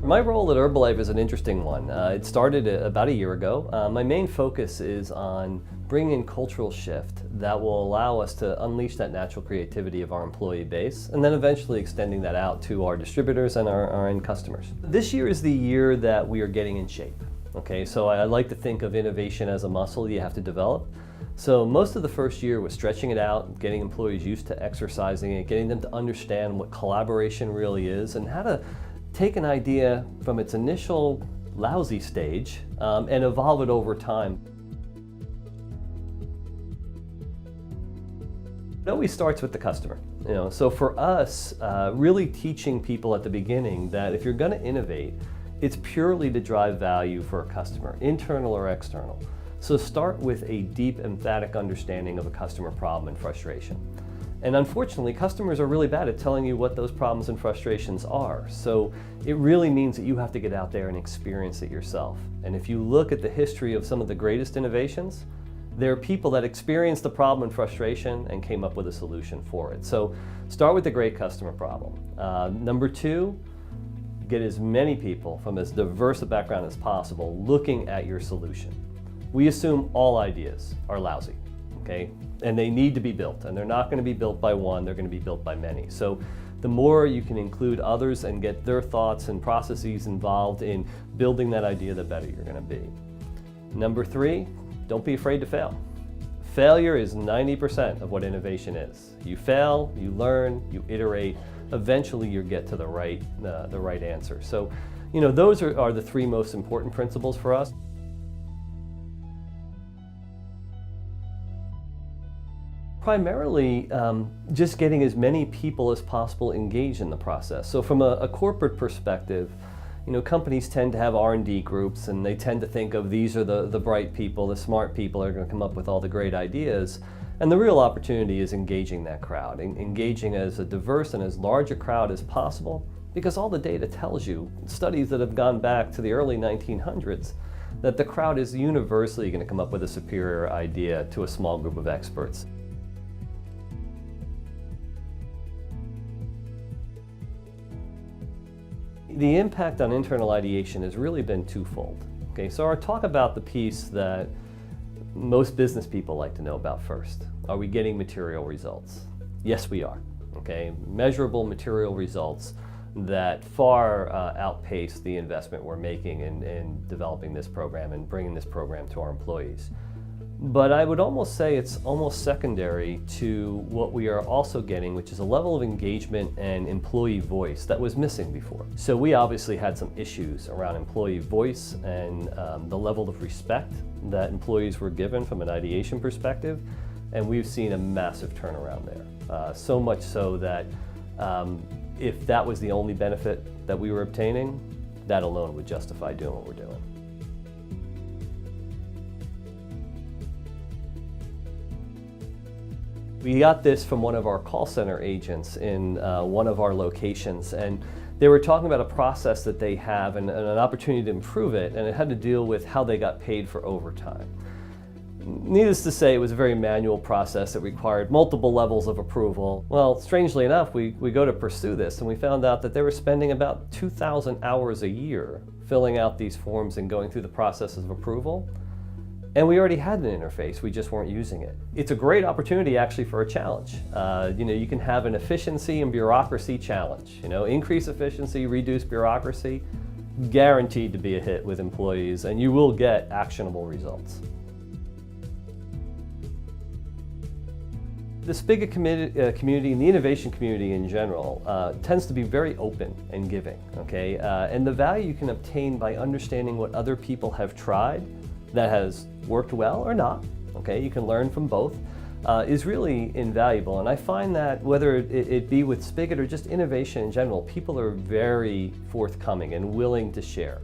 My role at Herbalife is an interesting one. It started about a year ago. My main focus is on bringing in cultural shift that will allow us to unleash that natural creativity of our employee base, and then eventually extending that out to our distributors and our end customers. This year is the year that we are getting in shape. Okay, so I like to think of innovation as a muscle you have to develop. So most of the first year was stretching it out, getting employees used to exercising it, getting them to understand what collaboration really is and how to take an idea from its initial lousy stage and evolve it over time. It always starts with the customer. So for us, really teaching people at the beginning that if you're going to innovate, it's purely to drive value for a customer, internal or external. So start with a deep, emphatic understanding of a customer problem and frustration. And unfortunately, customers are really bad at telling you what those problems and frustrations are. So it really means that you have to get out there and experience it yourself. And if you look at the history of some of the greatest innovations, there are people that experienced the problem and frustration and came up with a solution for it. So start with the great customer problem. Number two, get as many people from as diverse a background as possible looking at your solution. We assume all ideas are lousy. Okay? And they need to be built, and they're not going to be built by one, they're going to be built by many. So the more you can include others and get their thoughts and processes involved in building that idea, the better you're going to be. Number three, don't be afraid to fail. Failure is 90% of what innovation is. You fail, you learn, you iterate, eventually you get to the right answer. So, those are the three most important principles for us. Primarily, just getting as many people as possible engaged in the process. So from a corporate perspective, companies tend to have R&D groups, and they tend to think of these are the bright people, the smart people are going to come up with all the great ideas. And the real opportunity is engaging that crowd, engaging as a diverse and as large a crowd as possible, because all the data tells you, studies that have gone back to the early 1900s, that the crowd is universally going to come up with a superior idea to a small group of experts. The impact on internal ideation has really been twofold. Okay, so I'll talk about the piece that most business people like to know about first. Are we getting material results? Yes, we are. Okay, measurable material results that far outpace the investment we're making in developing this program and bringing this program to our employees. But I would almost say it's almost secondary to what we are also getting, which is a level of engagement and employee voice that was missing before. So we obviously had some issues around employee voice and the level of respect that employees were given from an ideation perspective, and we've seen a massive turnaround there. So much so that if that was the only benefit that we were obtaining, that alone would justify doing what we're doing. We got this from one of our call center agents in one of our locations, and they were talking about a process that they have and an opportunity to improve it, and it had to deal with how they got paid for overtime. Needless to say, it was a very manual process that required multiple levels of approval. Well, strangely enough, we go to pursue this, and we found out that they were spending about 2,000 hours a year filling out these forms and going through the process of approval. And we already had an interface, we just weren't using it. It's a great opportunity actually for a challenge. You can have an efficiency and bureaucracy challenge. Increase efficiency, reduce bureaucracy, guaranteed to be a hit with employees, and you will get actionable results. The Spigit community and the innovation community in general tends to be very open and giving, okay? And the value you can obtain by understanding what other people have tried that has worked well or not, okay, you can learn from both, is really invaluable. And I find that whether it be with Spigit or just innovation in general, people are very forthcoming and willing to share.